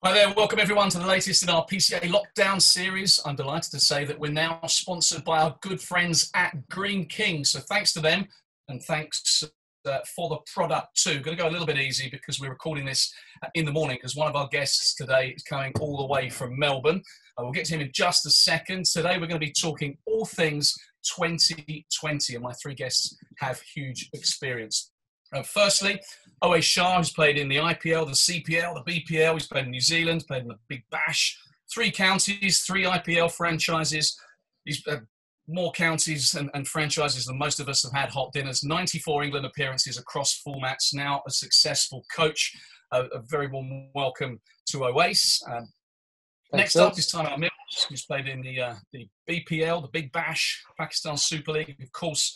Hi there, welcome everyone to the latest in our PCA lockdown series. I'm delighted to say that we're now sponsored by our good friends at Greene King. So thanks to them and thanks for the product too. Going to go a little bit easy because we're recording this in the morning because one of our guests today is coming all the way from Melbourne. We'll get to him in just a second. Today we're going to be talking all things 2020 and my three guests have huge experience. Firstly, Owais Shah, who's played in the IPL, the CPL, the BPL. He's played in New Zealand, played in the Big Bash, 3 counties, 3 IPL franchises. He's more counties and franchises than most of us have had hot dinners. 94 England appearances across formats. Now a successful coach. A very warm welcome to Owais. Next up is Tymal, who's played in the BPL, the Big Bash, Pakistan Super League, of course,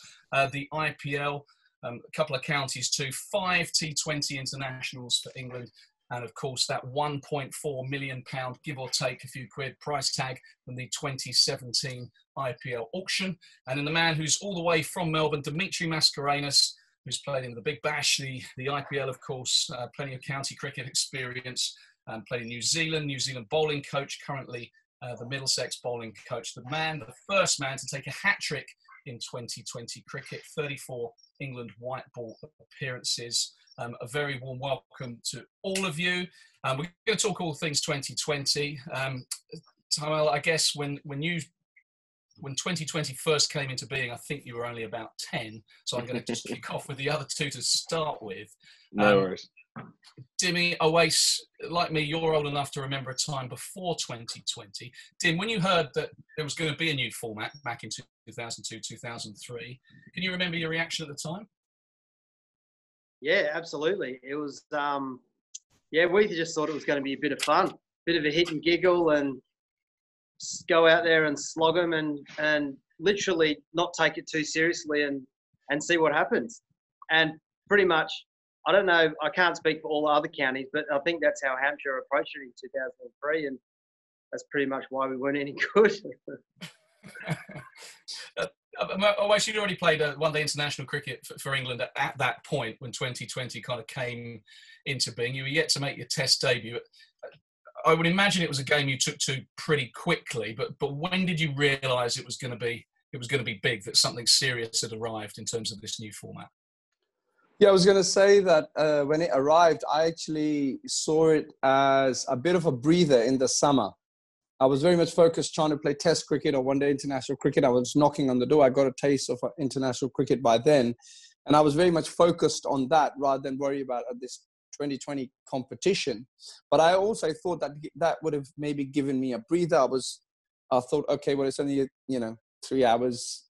the IPL. A couple of counties too, 5 T20 internationals for England, and of course that £1.4 million, give or take a few quid, price tag from the 2017 IPL auction. And then the man who's all the way from Melbourne, Dimitri Mascarenhas, who's played in the Big Bash, the IPL, of course, plenty of county cricket experience, played in New Zealand bowling coach, currently the Middlesex bowling coach. The first man to take a hat-trick in 2020 cricket, 34 England white ball appearances. A very warm welcome to all of you. We're going to talk all things 2020. Tymal, I guess when 2020 first came into being, I think you were only about 10. So I'm going to just kick off with the other two to start with. No worries. Dimmy, Owais, like me, you're old enough to remember a time before 2020. Dim, when you heard that there was going to be a new format back in 2002, 2003, can you remember your reaction at the time? Yeah, absolutely. It was, we just thought it was going to be a bit of fun, bit of a hit and giggle and go out there and slog them and literally not take it too seriously and see what happens. And pretty much, I don't know, I can't speak for all the other counties, but I think that's how Hampshire approached it in 2003, and that's pretty much why we weren't any good. Owais, you'd already played one-day international cricket for England at that point when 2020 kind of came into being. You were yet to make your Test debut. I would imagine it was a game you took to pretty quickly, but when did you realise it was going to be big, that something serious had arrived in terms of this new format? Yeah, I was going to say that when it arrived, I actually saw it as a bit of a breather in the summer. I was very much focused trying to play Test cricket or one-day international cricket. I was knocking on the door. I got a taste of international cricket by then. And I was very much focused on that rather than worry about this 2020 competition. But I also thought that would have maybe given me a breather. I thought, okay, well, it's only, 3 hours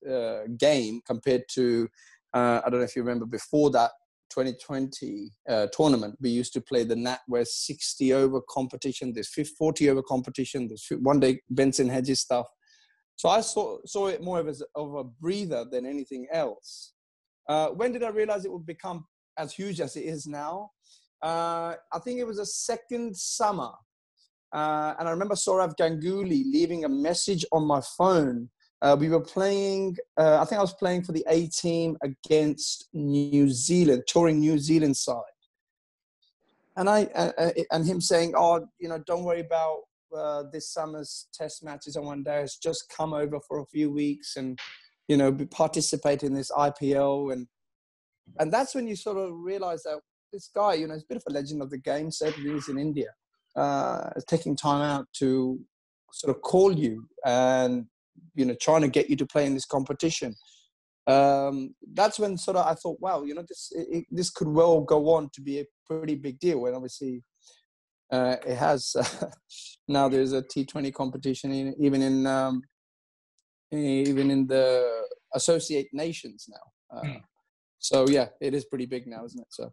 game compared to, I don't know if you remember before that 2020 tournament, we used to play the NatWest 60-over competition, there's 40-over competition, there's one-day Benson Hedges stuff. So I saw it more of a breather than anything else. When did I realize it would become as huge as it is now? I think it was a second summer. And I remember Sourav Ganguly leaving a message on my phone. We were playing, I think I was playing for the A team against New Zealand, touring New Zealand side. And him saying, don't worry about this summer's Test matches on one day. Just come over for a few weeks and, participate in this IPL. And that's when you sort of realize that this guy, is a bit of a legend of the game, certainly he's in India, is taking time out to sort of call you and, trying to get you to play in this competition. That's when sort of I thought, wow, this could well go on to be a pretty big deal. And obviously it has. Now there's a T20 competition even in the Associate Nations now. So yeah, it is pretty big now, isn't it? So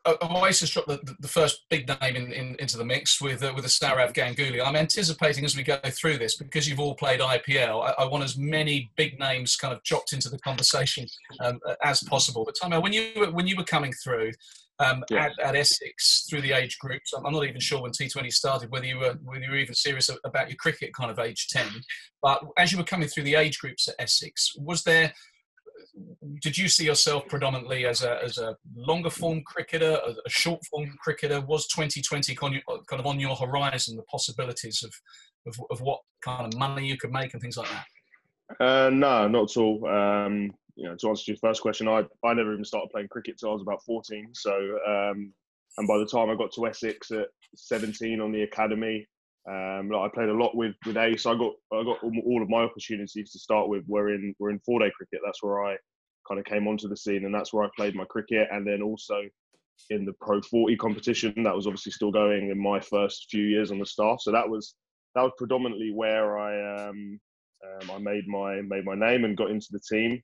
Owais has dropped the first big name into the mix with the Sourav Ganguly. I'm anticipating as we go through this, because you've all played IPL, I want as many big names kind of dropped into the conversation as possible. But Tymal, when you were coming through at Essex through the age groups, I'm not even sure when T20 started whether you were even serious about your cricket kind of age 10. But as you were coming through the age groups at Essex, was there did you see yourself predominantly as a longer form cricketer, a short form cricketer? Was 2020 kind of on your horizon, the possibilities of what kind of money you could make and things like that? No, not at all. To answer your first question, I never even started playing cricket till I was about 14. So, and by the time I got to Essex at 17 on the academy, I played a lot with Owais. I got all of my opportunities to start with were in 4-day cricket. That's where I kind of came onto the scene, and that's where I played my cricket. And then also in the Pro 40 competition, that was obviously still going in my first few years on the staff. So that was predominantly where I made my name and got into the team.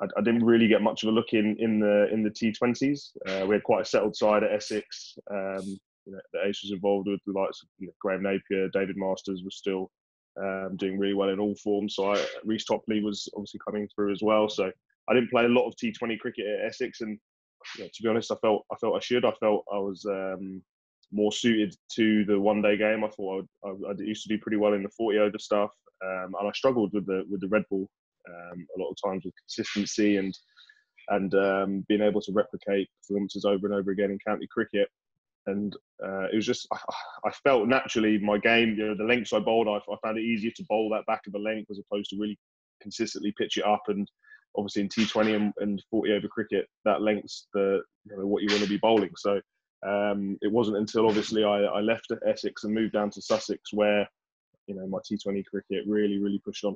I didn't really get much of a look in the T20s. We had quite a settled side at Essex. The Ace was involved with the likes of Graham Napier, David Masters was still doing really well in all forms. So Reece Topley was obviously coming through as well. So I didn't play a lot of T20 cricket at Essex, and to be honest, I felt I should. I felt I was more suited to the one-day game. I thought I used to do pretty well in the 40-over stuff, and I struggled with the red ball a lot of times with consistency and being able to replicate performances over and over again in county cricket. And it was just, I felt naturally my game, the lengths I bowled, I found it easier to bowl that back of a length as opposed to really consistently pitch it up. And obviously in T20 and 40 over cricket, that length's what you want to be bowling. So it wasn't until obviously I left Essex and moved down to Sussex where, my T20 cricket really pushed on.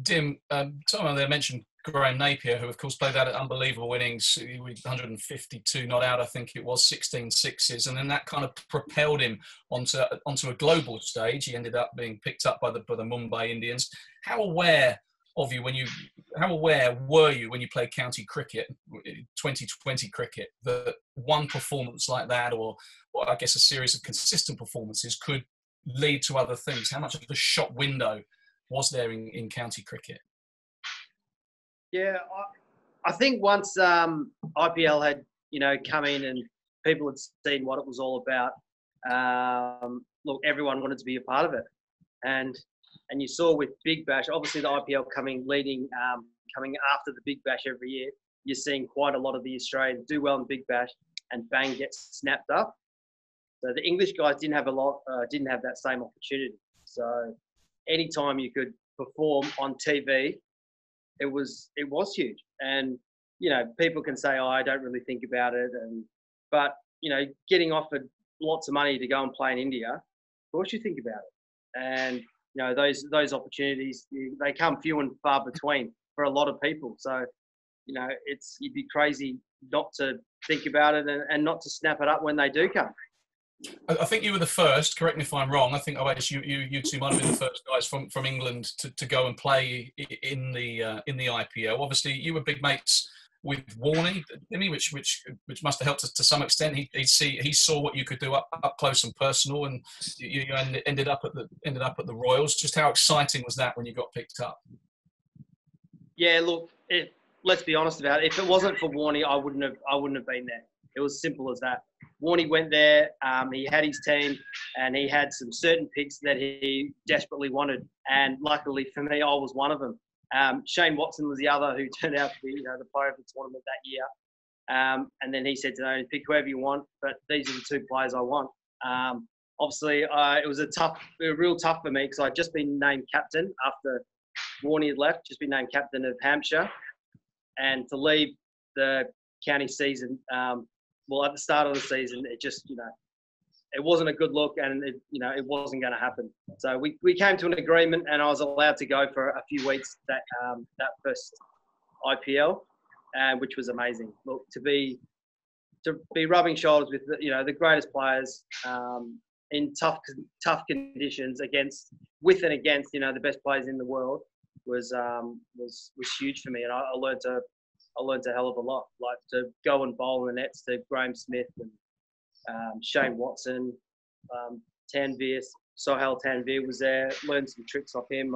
Dim, someone there mentioned Graham Napier, who of course played that at unbelievable innings, with 152 not out, I think it was, 16 sixes, and then that kind of propelled him onto a global stage. He ended up being picked up by the Mumbai Indians. How aware were you when you played county cricket, 2020 cricket, that one performance like that, or I guess a series of consistent performances, could lead to other things? How much of a shop window was there in county cricket? Yeah, I think once IPL had come in and people had seen what it was all about, everyone wanted to be a part of it, and you saw with Big Bash, obviously the IPL coming after the Big Bash every year, you're seeing quite a lot of the Australians do well in Big Bash and bang, get snapped up. So the English guys didn't have that same opportunity. So anytime you could perform on TV, it was huge. And people can say, "Oh, I don't really think about it," but getting offered lots of money to go and play in India, of course you think about it. And those opportunities, they come few and far between for a lot of people. So you'd be crazy not to think about it and not to snap it up when they do come. I think you were the first, correct me if I'm wrong, I think Owais, you two might have been the first guys from England to go and play in the IPL. Obviously, you were big mates with Warney, which must have helped us to some extent. He saw what you could do up close and personal, and you ended up at the Royals. Just how exciting was that when you got picked up? Yeah, look, let's be honest about it. If it wasn't for Warney, I wouldn't have been there. It was simple as that. Warney went there, he had his team, and he had some certain picks that he desperately wanted. And luckily for me, I was one of them. Shane Watson was the other, who turned out to be the player of the tournament that year. And then he said to me, "Pick whoever you want, but these are the two players I want." Obviously, it was real tough for me because I'd just been named captain after Warney had left, just been named captain of Hampshire. And to leave the county season, at the start of the season, it just, it wasn't a good look, and it wasn't going to happen. So we came to an agreement, and I was allowed to go for a few weeks that first IPL, which was amazing. Look, to be rubbing shoulders with the greatest players in tough conditions with and against the best players in the world was huge for me, and I learned a hell of a lot. Like to go and bowl in the nets to Graham Smith and Shane Watson, Sohail Tanvir was there. Learned some tricks off him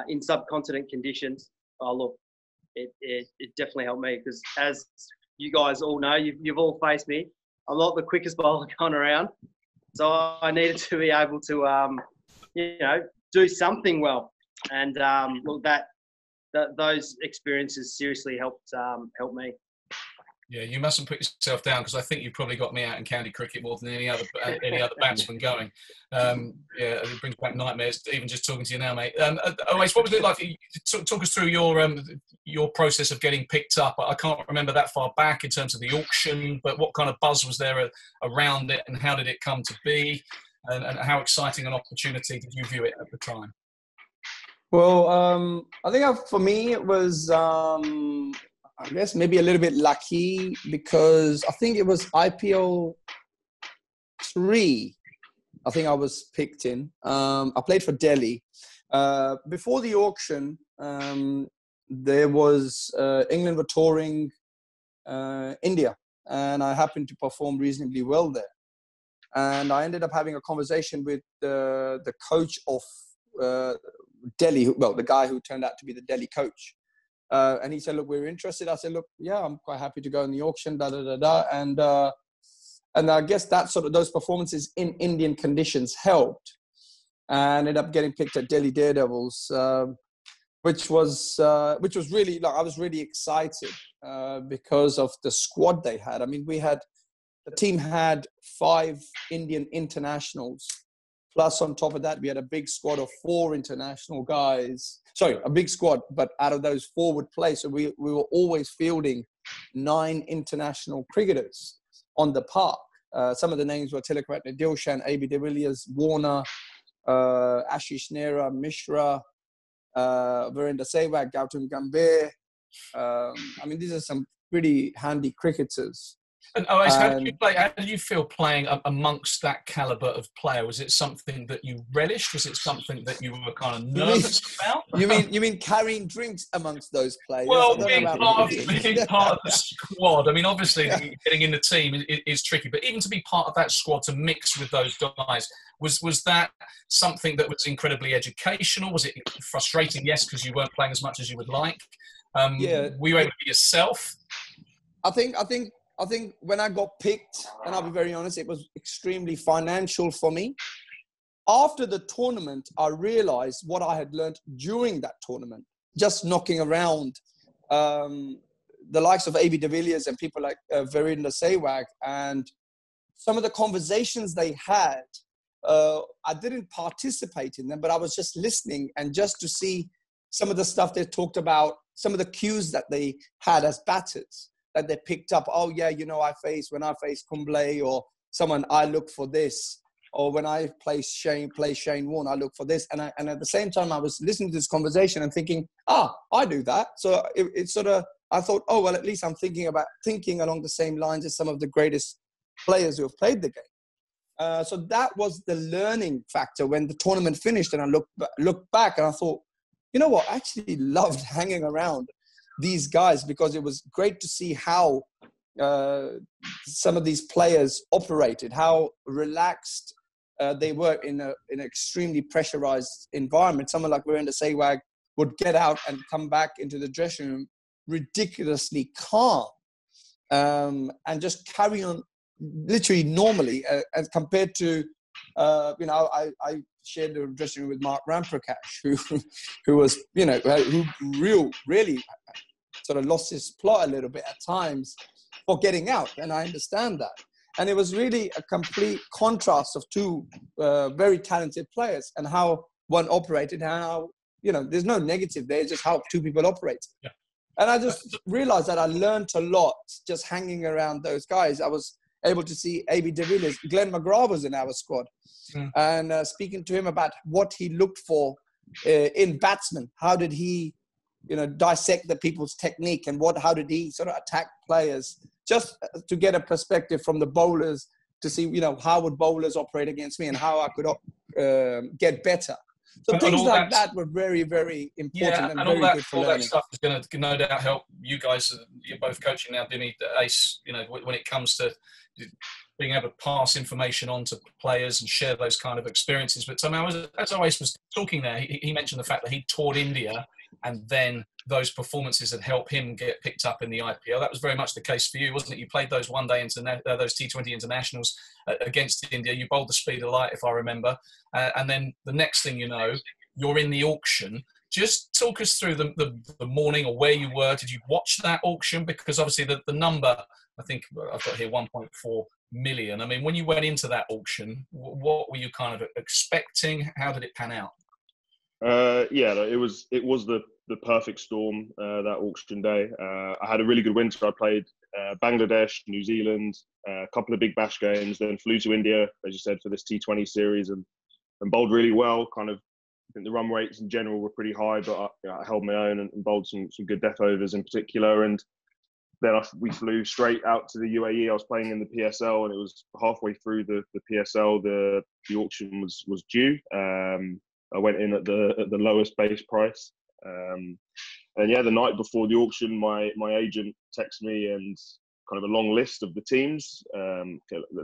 in subcontinent conditions. Oh look, it definitely helped me because, as you guys all know, you've all faced me. I'm not the quickest bowler going around, so I needed to be able to do something well. And look, that those experiences seriously helped me. Yeah, you mustn't put yourself down, because I think you probably got me out in county cricket more than any other batsman going. Yeah, it brings back nightmares even just talking to you now, mate. Owais, what was it like? Talk us through your process of getting picked up. I can't remember that far back in terms of the auction, but what kind of buzz was there around it, and how did it come to be, and how exciting an opportunity did you view it at the time? Well, I think for me it was, I guess, maybe a little bit lucky, because I think it was IPL 3. I think I was picked in. I played for Delhi. Before the auction, there was England were touring India, and I happened to perform reasonably well there. And I ended up having a conversation with the coach of Delhi, the guy who turned out to be the Delhi coach. And he said, look, we're interested. I said, look, yeah, I'm quite happy to go in the auction, And I guess that those performances in Indian conditions helped. And ended up getting picked at Delhi Daredevils, which was really, I was really excited because of the squad they had. I mean, the team had 5 Indian internationals. Plus, on top of that, we had a big squad of 4 international guys. Sorry, a big squad, but out of those 4 would play. So we were always fielding 9 international cricketers on the park. Some of the names were Tilakratne Dilshan, AB de Villiers, Warner, Ashish Nehra, Mishra, Virender Sehwag, Gautam Gambhir. I mean, these are some pretty handy cricketers. And Owais, how did you feel playing amongst that caliber of player? Was it something that you relished? Was it something that you were kind of nervous about? You mean carrying drinks amongst those players? Well, being part of the squad. I mean, obviously, getting in the team is tricky, but even to be part of that squad, to mix with those guys, was that something that was incredibly educational? Was it frustrating? Yes, because you weren't playing as much as you would like. Were you able to be yourself? I think when I got picked, and I'll be very honest, it was extremely financial for me. After the tournament, I realized what I had learned during that tournament, just knocking around the likes of AB de Villiers and people like Virender Sehwag, and some of the conversations they had. I didn't participate in them, but I was just listening, and just to see some of the stuff they talked about, some of the cues that they had as batters. That they picked up, when I face Kumble or someone, I look for this, or when I play Shane Warne, I look for this, and at the same time I was listening to this conversation and thinking, I do that. So it sort of, I thought, at least I'm thinking along the same lines as some of the greatest players who have played the game. So that was the learning factor when the tournament finished, and I looked back and I thought, you know what, I actually loved hanging around these guys, because it was great to see how some of these players operated, how relaxed they were in an extremely pressurized environment. Someone like Virender Sehwag would get out and come back into the dressing room ridiculously calm, and just carry on literally normally, as compared to, I shared the dressing room with Mark Ramprakash, who was, who really sort of lost his plot a little bit at times for getting out, and I understand that. And it was really a complete contrast of 2 very talented players, and how one operated, how, there's no negative there, it's just how 2 people operate. Yeah. And I just realized that I learned a lot just hanging around those guys. I was able to see AB de Villiers. Glenn McGrath was in our squad. And speaking to him about what he looked for in batsmen, how did he dissect the people's technique, and how did he sort of attack players, just to get a perspective from the bowlers to see, how would bowlers operate against me and how I could get better. So things like that were very, very important, and very good for learning. All that stuff is going to no doubt help you guys. You're both coaching now, Dimmy, Ace, when it comes to being able to pass information on to players and share those kind of experiences. But somehow, as Owais was talking there, he mentioned the fact that he toured India, and then those performances had helped him get picked up in the IPL. That was very much the case for you, wasn't it? You played those those T20 internationals against India. You bowled the speed of light, if I remember. And then the next thing you know, you're in the auction. Just talk us through the morning or where you were. Did you watch that auction? Because obviously the number, I think I've got here 1.4 million. I mean, when you went into that auction, what were you kind of expecting? How did it pan out? Yeah, it was the perfect storm that auction day. I had a really good winter. I played Bangladesh, New Zealand, a couple of big bash games, then flew to India, as you said, for this T20 series and bowled really well. Kind of, I think the run rates in general were pretty high, but I held my own and bowled some good death overs in particular. And then we flew straight out to the UAE. I was playing in the PSL, and it was halfway through the PSL. The auction was due. I went in at the lowest base price. And yeah, the night before the auction, my agent texted me and kind of a long list of the teams.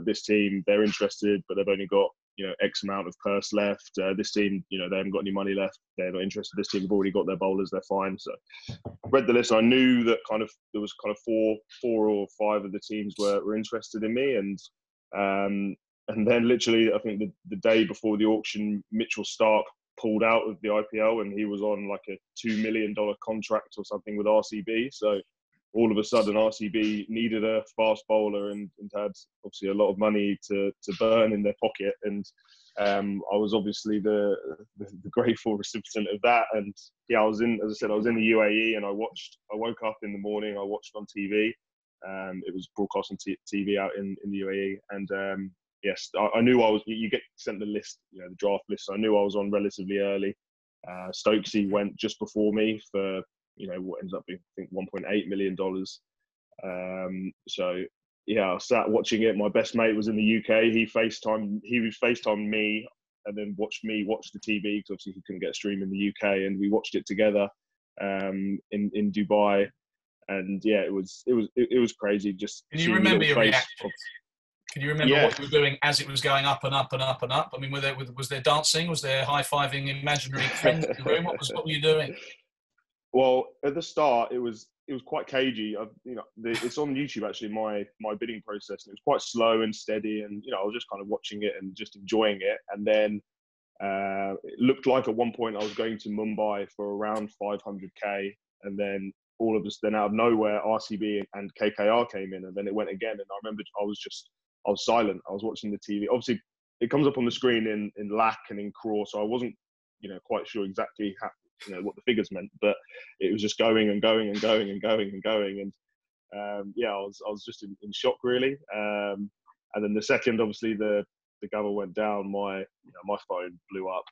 This team, they're interested, but they've only got, X amount of purse left. This team, they haven't got any money left. They're not interested. This team have already got their bowlers. They're fine. So I read the list. I knew that there was four or five of the teams were interested in me. And then literally, I think the day before the auction, Mitchell Starc pulled out of the IPL, and he was on like a $2 million contract or something with RCB. So all of a sudden, RCB needed a fast bowler and had obviously a lot of money to burn in their pocket. And I was obviously the grateful recipient of that. And yeah, I was in the UAE, and I woke up in the morning, I watched on TV. It was broadcast on TV out in the UAE. And yes, I knew you get sent the list, the draft list. So I knew I was on relatively early. Stokesy went just before me for, what ends up being, I think, $1.8 million. So yeah, I sat watching it. My best mate was in the UK. He FaceTimed me and then watched me watch the TV, because obviously he couldn't get a stream in the UK, and we watched it together in Dubai. And yeah, it was crazy. Just can you remember your reaction? Can you remember what you were doing as it was going up and up and up and up? I mean, was there dancing? Was there high-fiving imaginary friends in the room? What were you doing? Well, at the start, it was quite cagey. It's on YouTube actually. My bidding process, and it was quite slow and steady. And I was just kind of watching it and just enjoying it. And then it looked like at one point I was going to Mumbai for around 500k, and then all of us, then out of nowhere, RCB and KKR came in, and then it went again. And I remember I was silent. I was watching the TV. Obviously, it comes up on the screen in lakh and in crore, so I wasn't, quite sure exactly how, what the figures meant. But it was just going and going and going and going and going. And yeah, I was just in shock really. And then the second, obviously, the gavel went down, my phone blew up,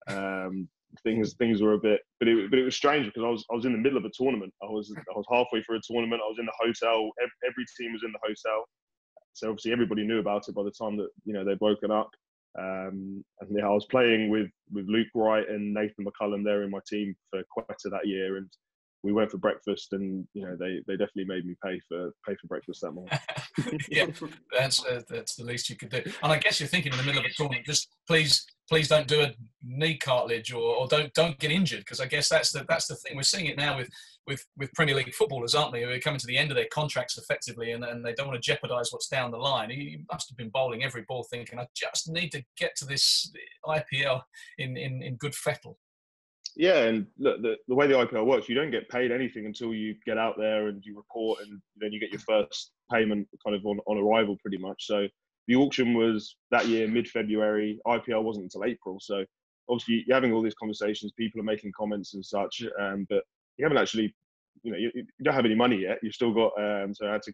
and things were a bit. But it was strange, because I was in the middle of a tournament. I was halfway through a tournament. I was in the hotel. Every team was in the hotel. So obviously everybody knew about it by the time that they'd broken up. And yeah, I was playing with Luke Wright and Nathan McCullum there in my team for Quetta that year, and we went for breakfast, and they definitely made me pay for breakfast that morning. Yeah, that's the least you could do. And I guess you're thinking in the middle of a tournament, just please don't do a knee cartilage or don't get injured, because I guess that's the thing. We're seeing it now with Premier League footballers, aren't we? Who are coming to the end of their contracts effectively, and they don't want to jeopardise what's down the line. You must have been bowling every ball thinking, I just need to get to this IPL in good fettle. Yeah, and look, the way the IPL works, you don't get paid anything until you get out there and you report, and then you get your first payment kind of on arrival pretty much. So the auction was that year, mid-February. IPL wasn't until April. So obviously you're having all these conversations, people are making comments and such, but you haven't actually, you don't have any money yet. You've still got, so I had to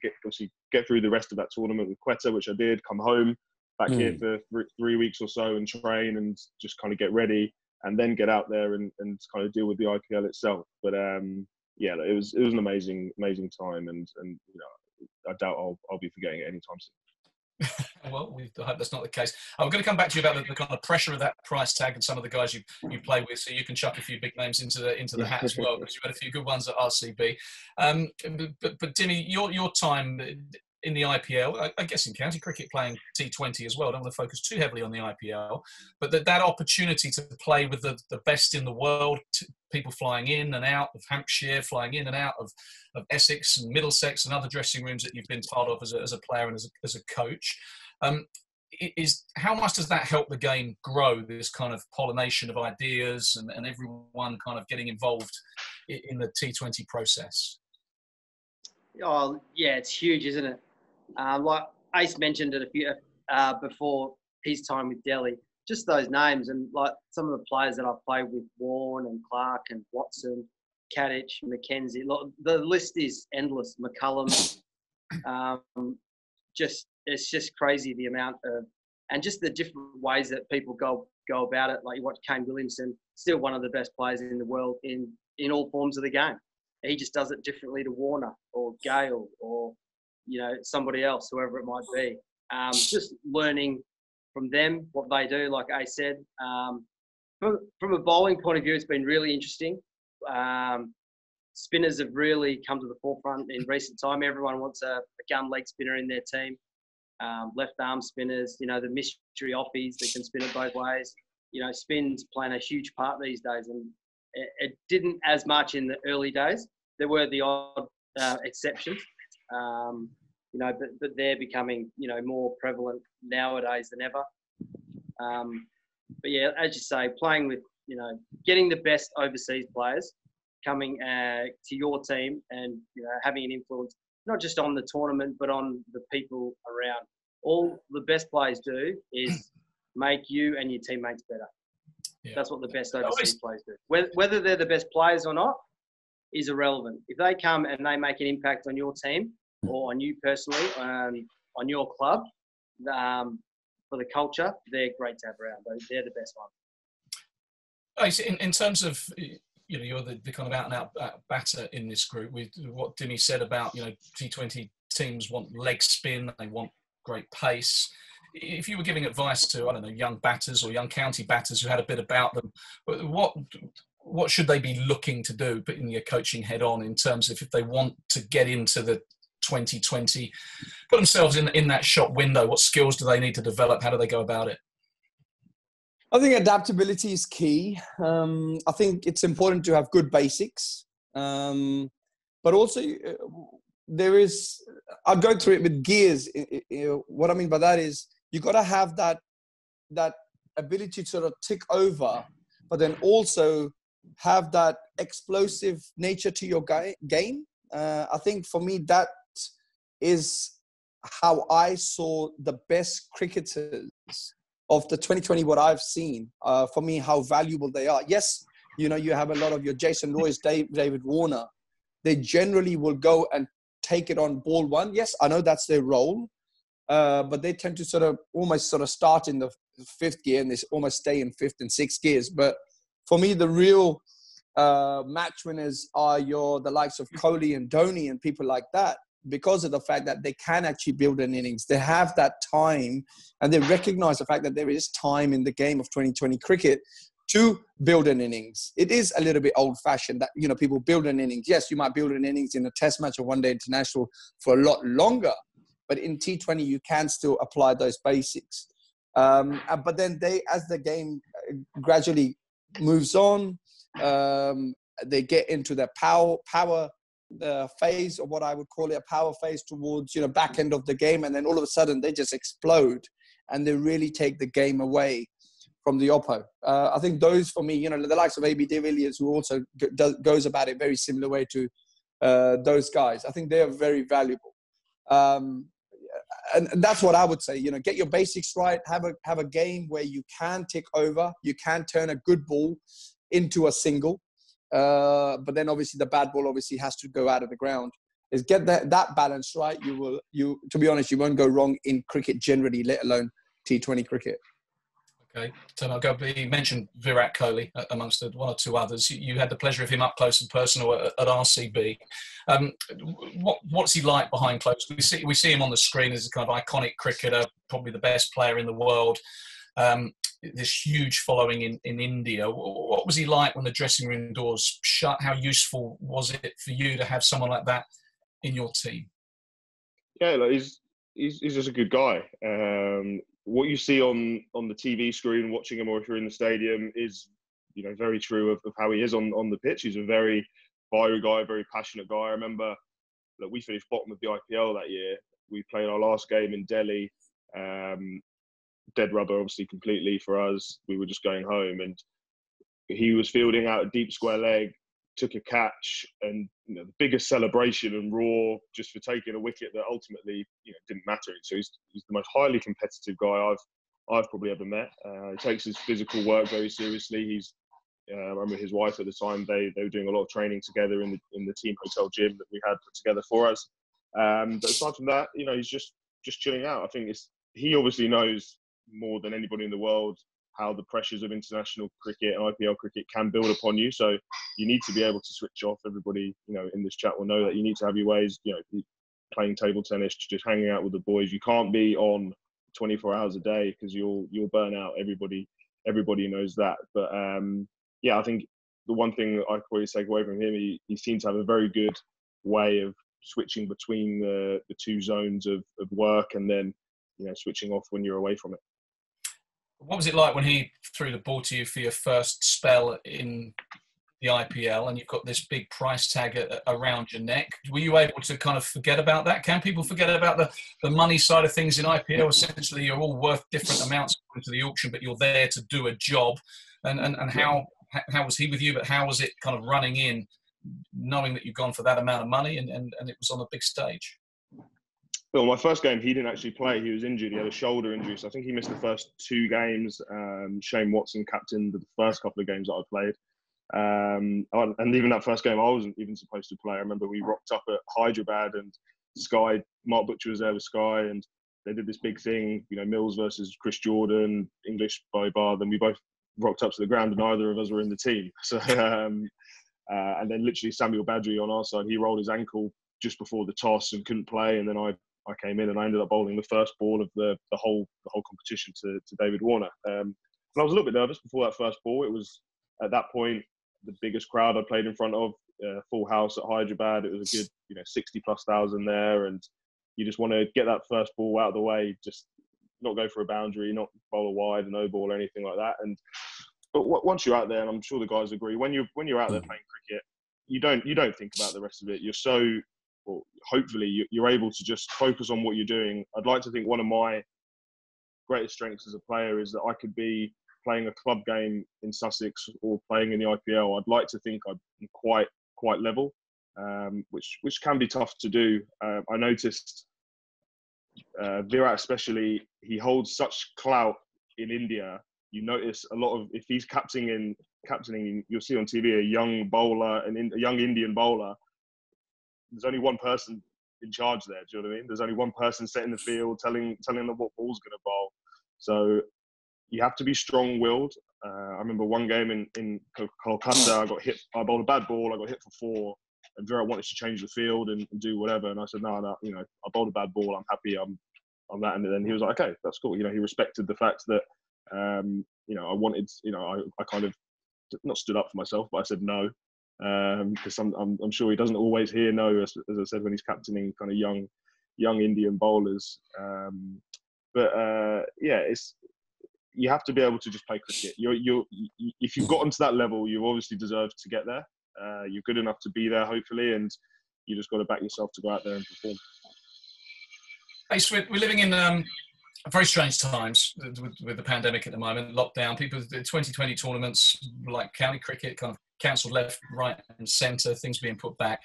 get through the rest of that tournament with Quetta, which I did, come home back here for 3 weeks or so and train and just kind of get ready, and then get out there and kind of deal with the IPL itself. But yeah, it was an amazing time, and I doubt I'll be forgetting it anytime soon. Well, we hope that's not the case. I'm going to come back to you about the kind of pressure of that price tag and some of the guys you play with, so you can chuck a few big names into the hat as well, because you've had a few good ones at RCB. But Dimmy, your time in the IPL, I guess in county cricket playing T20 as well. I don't want to focus too heavily on the IPL, but that opportunity to play with the best in the world, people flying in and out of Hampshire, flying in and out of Essex and Middlesex and other dressing rooms that you've been part of as a player and as a coach. is how much does that help the game grow, this kind of pollination of ideas and everyone kind of getting involved in the T20 process? Oh, yeah, it's huge, isn't it? Like Ace mentioned it a few before his time with Delhi, just those names and like some of the players that I've played with, Warren and Clark and Watson, Kadich, McKenzie. The list is endless. McCullum, it's just crazy the amount of, and just the different ways that people go about it. Like you watch Kane Williamson, still one of the best players in the world in all forms of the game. He just does it differently to Warner or Gale or, you know, somebody else, whoever it might be. Just learning from them what they do, like I said. From a bowling point of view, it's been really interesting. Spinners have really come to the forefront in recent time. Everyone wants a gun leg spinner in their team. Left arm spinners, you know, the mystery offies that can spin it both ways. You know, spin's playing a huge part these days, and it didn't as much in the early days. There were the odd exceptions, you know, but they're becoming, you know, more prevalent nowadays than ever. But yeah, as you say, playing with, you know, getting the best overseas players coming to your team and, you know, having an influence, not just on the tournament, but on the people around. All the best players do is make you and your teammates better. Yeah. That's what the best overseas players do. Whether they're the best players or not is irrelevant. If they come and they make an impact on your team or on you personally, on your club, for the culture, they're great to have around. They're the best ones. In terms of, you know, you're the kind of out-and-out batter in this group. With what Dimmy said about, you know, T20 teams want leg spin, they want great pace. If you were giving advice to, I don't know, young batters or young county batters who had a bit about them, what should they be looking to do, putting your coaching head on in terms of if they want to get into the 2020, put themselves in that shop window, what skills do they need to develop? How do they go about it? I think adaptability is key. I think it's important to have good basics. But also there is, I'll go through it with gears. What I mean by that is you got to have that ability to sort of tick over, but then also have that explosive nature to your game. I think for me, that is how I saw the best cricketers of the 2020, what I've seen, for me, how valuable they are. Yes, you know, you have a lot of your Jason Royce, David Warner. They generally will go and take it on ball one. Yes, I know that's their role, but they tend to almost start in the fifth gear and they almost stay in fifth and sixth gears. But for me, the real match winners are the likes of Kohli and Dhoni and people like that, because of the fact that they can actually build an innings. They have that time and they recognize the fact that there is time in the game of 2020 cricket to build an innings. It is a little bit old fashioned that, you know, people build an innings. Yes, you might build an innings in a test match or one day international for a lot longer, but in T20, you can still apply those basics. But then as the game gradually moves on, they get into their power phase, or what I would call it, a power phase towards, you know, back end of the game. And then all of a sudden they just explode and they really take the game away from the oppo. I think those, for me, you know, the likes of AB de Villiers, who also goes about it very similar way to those guys. I think they are very valuable. And that's what I would say, you know, get your basics right, have a game where you can tick over, you can turn a good ball into a single. But then obviously the bad ball obviously has to go out of the ground. Is get that balance right. You to be honest, you won't go wrong in cricket generally, let alone T20 cricket. Okay, Tymal, you mentioned Virat Kohli amongst one or two others. You had the pleasure of him up close and personal at RCB. What's he like behind close? We see him on the screen as a kind of iconic cricketer, probably the best player in the world. This huge following in India. What was he like when the dressing room doors shut? How useful was it for you to have someone like that in your team? Yeah, like he's just a good guy. What you see on the TV screen, watching him, or if you're in the stadium, is, you know, very true of how he is on the pitch. He's a very fiery guy, very passionate guy. I remember that we finished bottom of the IPL that year. We played our last game in Delhi. dead rubber, obviously, completely for us. We were just going home, and he was fielding out a deep square leg, took a catch, and the biggest celebration and roar just for taking a wicket that ultimately didn't matter. So he's the most highly competitive guy I've probably ever met. He takes his physical work very seriously. I remember his wife at the time. They were doing a lot of training together in the team hotel gym that we had put together for us. But aside from that, he's just chilling out. I think he obviously knows more than anybody in the world how the pressures of international cricket and IPL cricket can build upon you. So you need to be able to switch off. Everybody, in this chat will know that you need to have your ways, playing table tennis, just hanging out with the boys. You can't be on 24 hours a day because you'll burn out. Everybody knows that. But I think the one thing I could probably take away from him, he seems to have a very good way of switching between the two zones of work and then, switching off when you're away from it. What was it like when he threw the ball to you for your first spell in the IPL and you've got this big price tag around your neck? Were you able to kind of forget about that? Can people forget about the money side of things in IPL? Essentially, you're all worth different amounts according to the auction, but you're there to do a job. And how was he with you? But how was it kind of running in, knowing that you've gone for that amount of money and it was on a big stage? Well, my first game, he didn't actually play. He was injured. He had a shoulder injury. So I think he missed the first 2 games. Shane Watson captained the first couple of games that I played. And even that first game, I wasn't even supposed to play. I remember we rocked up at Hyderabad and Sky, Mark Butcher was there with Sky, and they did this big thing, Mills versus Chris Jordan, English by bar. Then we both rocked up to the ground and neither of us were in the team. So, and then literally Samuel Badri on our side, he rolled his ankle just before the toss and couldn't play. And then I came in and I ended up bowling the first ball of the whole competition to David Warner. And I was a little bit nervous before that first ball. It was, at that point, the biggest crowd I played in front of, full house at Hyderabad. It was a good, 60,000+ there. And you just want to get that first ball out of the way, just not go for a boundary, not bowl a wide, no ball or anything like that. But once you're out there, and I'm sure the guys agree, when you're out there playing cricket, you don't think about the rest of it. You're so, well, hopefully you're able to just focus on what you're doing. I'd like to think one of my greatest strengths as a player is that I could be playing a club game in Sussex or playing in the IPL. I'd like to think I'm quite level, which can be tough to do. I noticed Virat especially, he holds such clout in India. You notice a lot of, if he's captaining, you'll see on TV a young bowler, a young Indian bowler. There's only one person in charge there. Do you know what I mean? There's only one person setting the field, telling them what ball's going to bowl. So you have to be strong-willed. I remember one game in Kolkata, I bowled a bad ball, I got hit for 4, and Virat wanted to change the field and do whatever. And I said, no, I bowled a bad ball, I'm happy, I'm that. And then he was like, okay, that's cool. He respected the fact that, I wanted, I kind of not stood up for myself, but I said no. Because I'm sure he doesn't always hear no, as I said, when he's captaining kind of young Indian bowlers. You have to be able to just play cricket. If you've gotten to that level, you obviously deserve to get there. You're good enough to be there, hopefully, and you just got to back yourself to go out there and perform. Hey, so we're living in very strange times with the pandemic at the moment, lockdown. People, the 2020 tournaments, like county cricket, kind of cancelled left, right and centre, things being put back.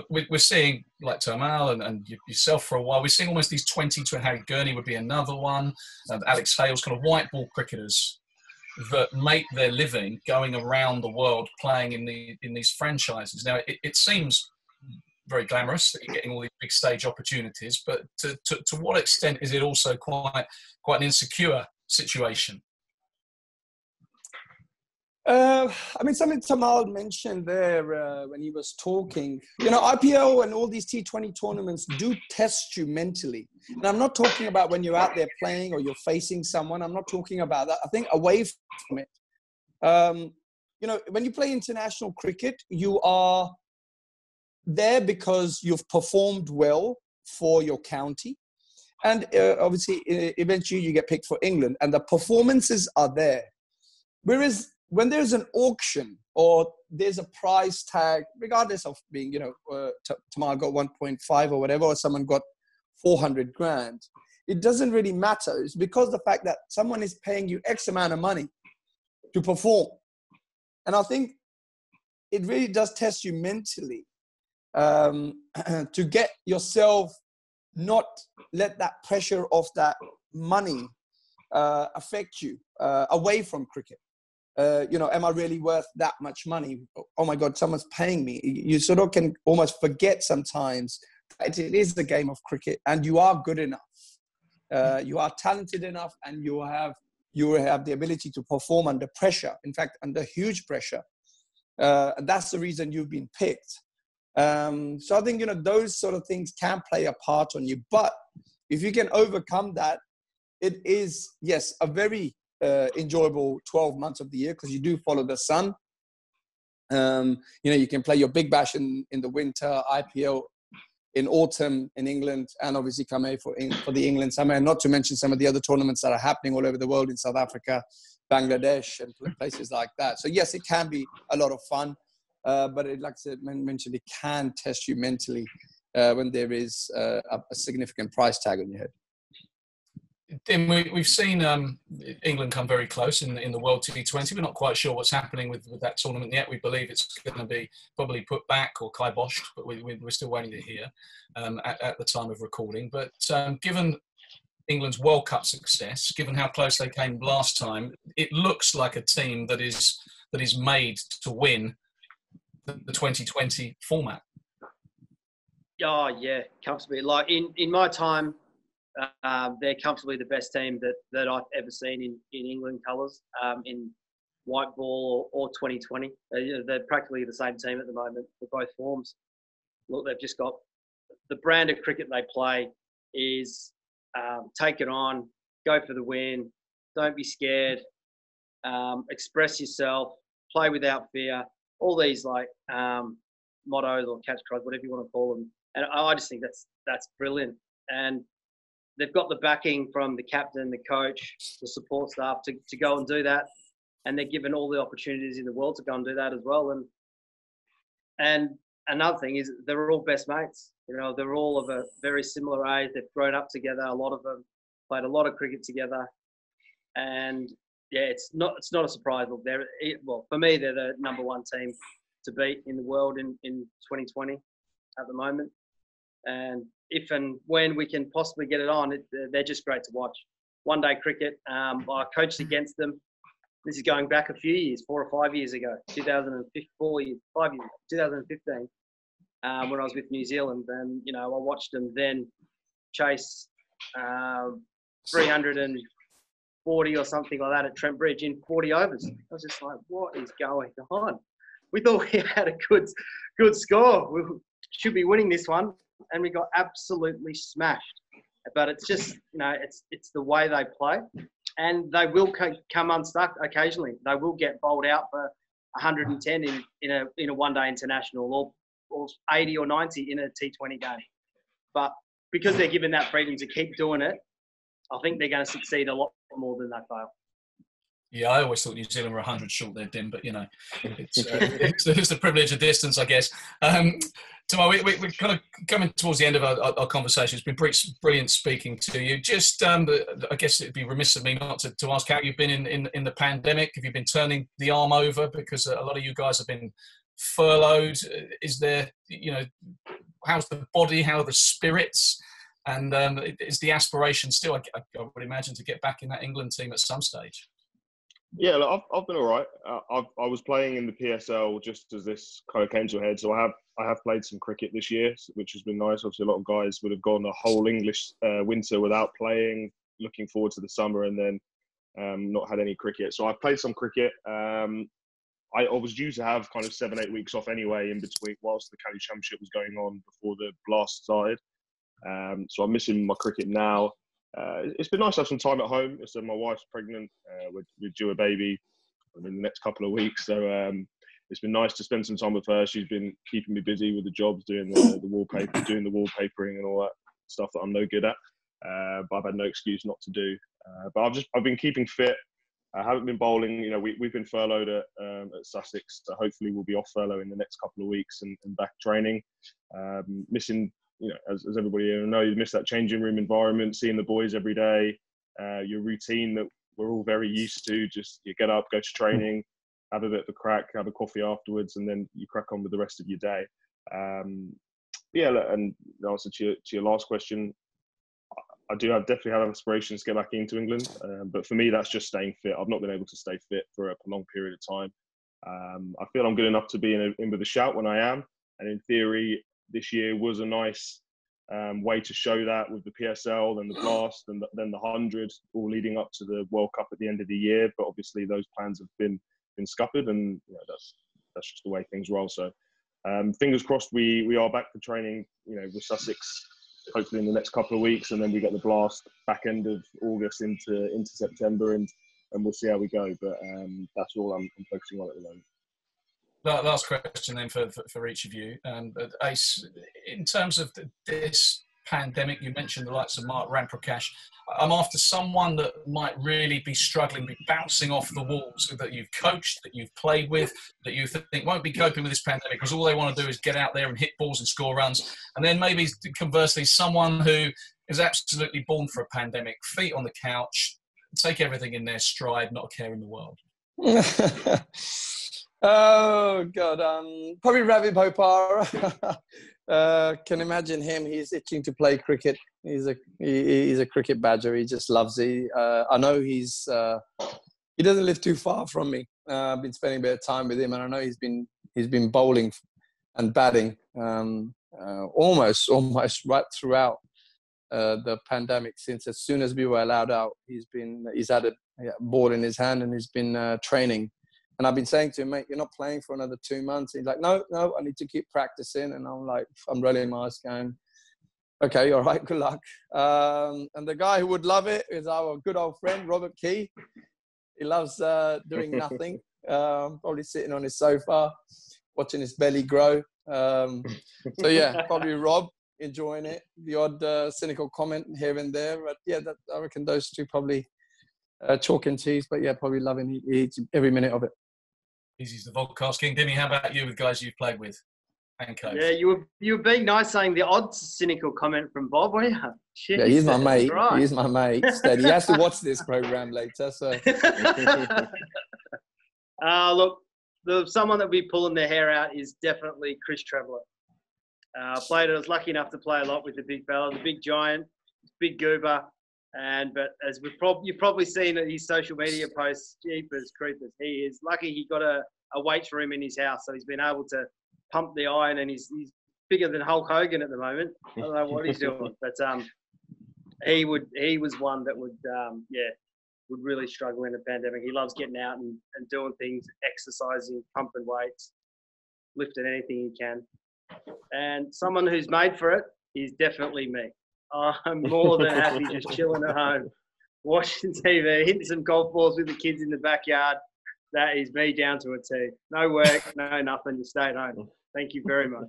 We're seeing, like Tymal and yourself for a while, we're seeing almost these 20 to Harry Gurney would be another one, Alex Hales, kind of white ball cricketers that make their living going around the world playing in these franchises. Now, it seems very glamorous that you're getting all these big stage opportunities, but to what extent is it also quite an insecure situation? Something Tymal mentioned there when he was talking, IPL and all these T20 tournaments do test you mentally. And I'm not talking about when you're out there playing or you're facing someone. I'm not talking about that. I think away from it, when you play international cricket, you are there because you've performed well for your county. And obviously, eventually you get picked for England and the performances are there. Whereas when there's an auction or there's a price tag, regardless of being, Tymal got 1.5 or whatever, or someone got 400 grand. it doesn't really matter. It's because the fact that someone is paying you X amount of money to perform. And I think it really does test you mentally to get yourself, not let that pressure of that money affect you away from cricket. Am I really worth that much money? Oh my God, someone's paying me. You sort of can almost forget sometimes that it is the game of cricket and you are good enough. You are talented enough and you have the ability to perform under pressure. In fact, under huge pressure. That's the reason you've been picked. So I think, those sort of things can play a part on you. But if you can overcome that, it is, yes, a very enjoyable 12 months of the year because you do follow the sun. You can play your Big Bash in the winter, IPL in autumn in England, and obviously Kame for the England summer, and not to mention some of the other tournaments that are happening all over the world in South Africa, Bangladesh, and places like that. So yes, it can be a lot of fun, but like I said, mentioned, it can test you mentally when there is a significant price tag on your head. Then we've seen England come very close in the World T20. We're not quite sure what's happening with that tournament yet. We believe it's going to be probably put back or kiboshed, but we're still waiting to hear at the time of recording. But given England's World Cup success, given how close they came last time, it looks like a team that is made to win the 2020 format. Oh yeah, comfortably. Like in my time, they're comfortably the best team that I've ever seen in England colours, in white ball or 2020. They're practically the same team at the moment for both forms. Look, they've just got the brand of cricket they play is take it on, go for the win, don't be scared, express yourself, play without fear. All these mottos or catch cries, whatever you want to call them. And I just think that's brilliant. And they've got the backing from the captain, the coach, the support staff to go and do that. And they're given all the opportunities in the world to go and do that as well. And another thing is they're all best mates. They're all of a very similar age. They've grown up together. A lot of them played a lot of cricket together. And yeah, it's not a surprise. Look, for me, they're the number one team to beat in the world in 2020 at the moment. And if and when we can possibly get it on, they're just great to watch. One day cricket, I coached against them. This is going back a few years, 4 or 5 years ago, 2015, when I was with New Zealand. And, I watched them then chase 340 or something like that at Trent Bridge in 40 overs. I was just like, what is going on? We thought we had a good score. We should be winning this one. And we got absolutely smashed. But it's just, it's the way they play. And they will come unstuck occasionally. They will get bowled out for 110 in a one-day international or 80 or 90 in a T20 game. But because they're given that freedom to keep doing it, I think they're going to succeed a lot more than they fail. Yeah, I always thought New Zealand were 100 short there, Dim, but, it's the privilege of distance, I guess. Tymal, we're kind of coming towards the end of our conversation. It's been brilliant speaking to you. Just, I guess it'd be remiss of me not to ask how you've been in the pandemic. Have you been turning the arm over? Because a lot of you guys have been furloughed. Is there, how's the body? How are the spirits? And is the aspiration still, I would imagine, to get back in that England team at some stage? Yeah, look, I've been all right. I was playing in the PSL just as this kind of came to a head. So I have played some cricket this year, which has been nice. Obviously, a lot of guys would have gone a whole English winter without playing, looking forward to the summer, and then not had any cricket. So I've played some cricket. I was due to have kind of 7-8 weeks off anyway in between whilst the County Championship was going on before the blast started. So I'm missing my cricket now. It's been nice to have some time at home. So my wife's pregnant. We're due a baby in the next couple of weeks. So it's been nice to spend some time with her. She's been keeping me busy with the jobs, doing the wallpaper, doing the wallpapering and all that stuff that I'm no good at. But I've had no excuse not to do. But I've been keeping fit. I haven't been bowling. We've been furloughed at Sussex. So hopefully we'll be off furlough in the next couple of weeks and back training. Missing as everybody here know, you miss that changing room environment, seeing the boys every day, your routine that we're all very used to. Just you get up, go to training, have a bit of a crack, have a coffee afterwards, and then you crack on with the rest of your day. Yeah, and in answer to your last question, I definitely have aspirations to get back into England, but for me, that's just staying fit. I've not been able to stay fit for a long period of time. I feel I'm good enough to be in with a shout when I am, and in theory, this year was a nice way to show that with the PSL, then the Blast, and then the 100, all leading up to the World Cup at the end of the year. But obviously, those plans have been scuppered, and that's just the way things roll. So, fingers crossed, we are back for training, with Sussex, hopefully in the next couple of weeks, and then we get the Blast back end of August into September, and we'll see how we go. But that's all I'm focusing on at the moment. Last question then for each of you. Ace, in terms of this pandemic, you mentioned the likes of Mark Ramprakash. I'm after someone that might really be struggling, be bouncing off the walls, that you've coached, that you've played with, that you think won't be coping with this pandemic because all they want to do is get out there and hit balls and score runs. And then maybe conversely, someone who is absolutely born for a pandemic, feet on the couch, take everything in their stride, not a care in the world. Oh God, probably Ravi Bopara. Can imagine him. He's itching to play cricket. He's a cricket badger. He just loves it. I know he doesn't live too far from me. I've been spending a bit of time with him, and I know he's been bowling and batting almost right throughout the pandemic. Since as soon as we were allowed out, he's had a ball in his hand and he's been training. And I've been saying to him, mate, you're not playing for another 2 months. He's like, no, I need to keep practicing. And I'm like, I'm rolling my eyes going, okay, all right, good luck. And the guy who would love it is our good old friend, Robert Key. He loves doing nothing, probably sitting on his sofa, watching his belly grow. So yeah, probably Rob enjoying it. The odd cynical comment here and there. But yeah, I reckon those two probably chalk and cheese. But yeah, probably loving every minute of it. He's the vodcast king. Dimmy, how about you with guys you've played with and coached? Yeah, you were being nice saying the odd cynical comment from Bob, were you? Yeah, he's my mate. Right. He's my mate. He has to watch this program later. So, look, someone that will be pulling their hair out is definitely Chris Traveller. I was lucky enough to play a lot with the big fella, the big giant, big goober. But as you've probably seen at his social media posts, jeepers creepers, he is lucky he got a weights room in his house, so he's been able to pump the iron, and he's bigger than Hulk Hogan at the moment. I don't know what he's doing, but he was one that would really struggle in the pandemic. He loves getting out and doing things, exercising, pumping weights, lifting anything he can. And someone who's made for it is definitely me. I'm more than happy just chilling at home, watching TV, hitting some golf balls with the kids in the backyard. That is me down to a T. No work, no nothing, just stay at home. Thank you very much.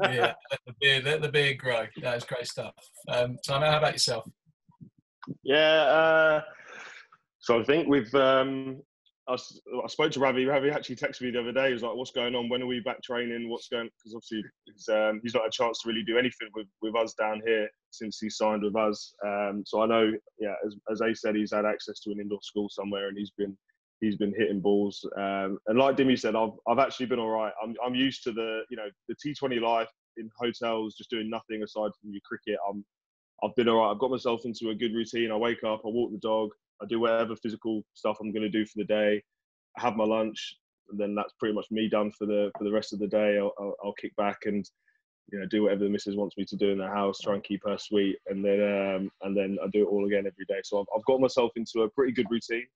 Yeah, let the beard grow. That is great stuff. Tymal, how about yourself? Yeah, so I think I spoke to Ravi. Ravi actually texted me the other day. He was like, what's going on? When are we back training? What's going on? Because obviously he's not had a chance to really do anything with us down here since he signed with us. So I know, yeah, as Ace said, he's had access to an indoor school somewhere, and he's been hitting balls. And like Dimmy said, I've actually been all right. I'm used to the T20 life in hotels, just doing nothing aside from your cricket. I've been all right. I've got myself into a good routine. I wake up, I walk the dog, I do whatever physical stuff I'm going to do for the day. I have my lunch, and then that's pretty much me done for the rest of the day. I'll kick back and do whatever the missus wants me to do in the house, try and keep her sweet, and then I do it all again every day. So I've got myself into a pretty good routine.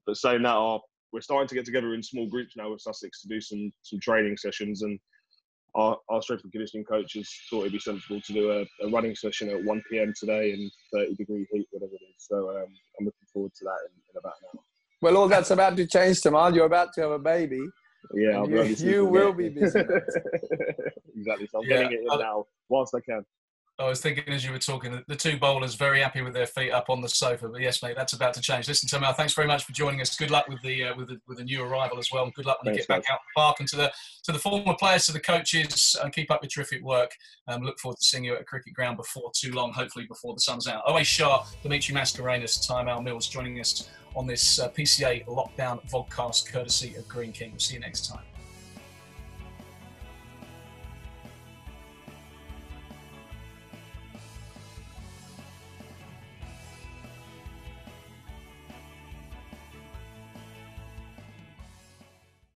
But saying that, we're starting to get together in small groups now with Sussex to do some training sessions, and our strength and conditioning coaches thought it'd be sensible to do a running session at 1 p.m. today in 30-degree heat, whatever it is. So I'm looking forward to that in about an hour. Well, all that's about to change, Tymal. You're about to have a baby. Yeah, you will be busy. Exactly. So I'm getting it in now whilst I can. I was thinking as you were talking, the two bowlers very happy with their feet up on the sofa. But yes, mate, that's about to change. Listen, Tymal, thanks very much for joining us. Good luck with the new arrival as well. And good luck when you get back out the park. And to the former players, to the coaches, keep up your terrific work. Look forward to seeing you at a cricket ground before too long, hopefully before the sun's out. Owais, Shah, Dimitri Mascarenhas, Tymal Mills joining us on this PCA Lockdown vodcast courtesy of Greene King. See you next time.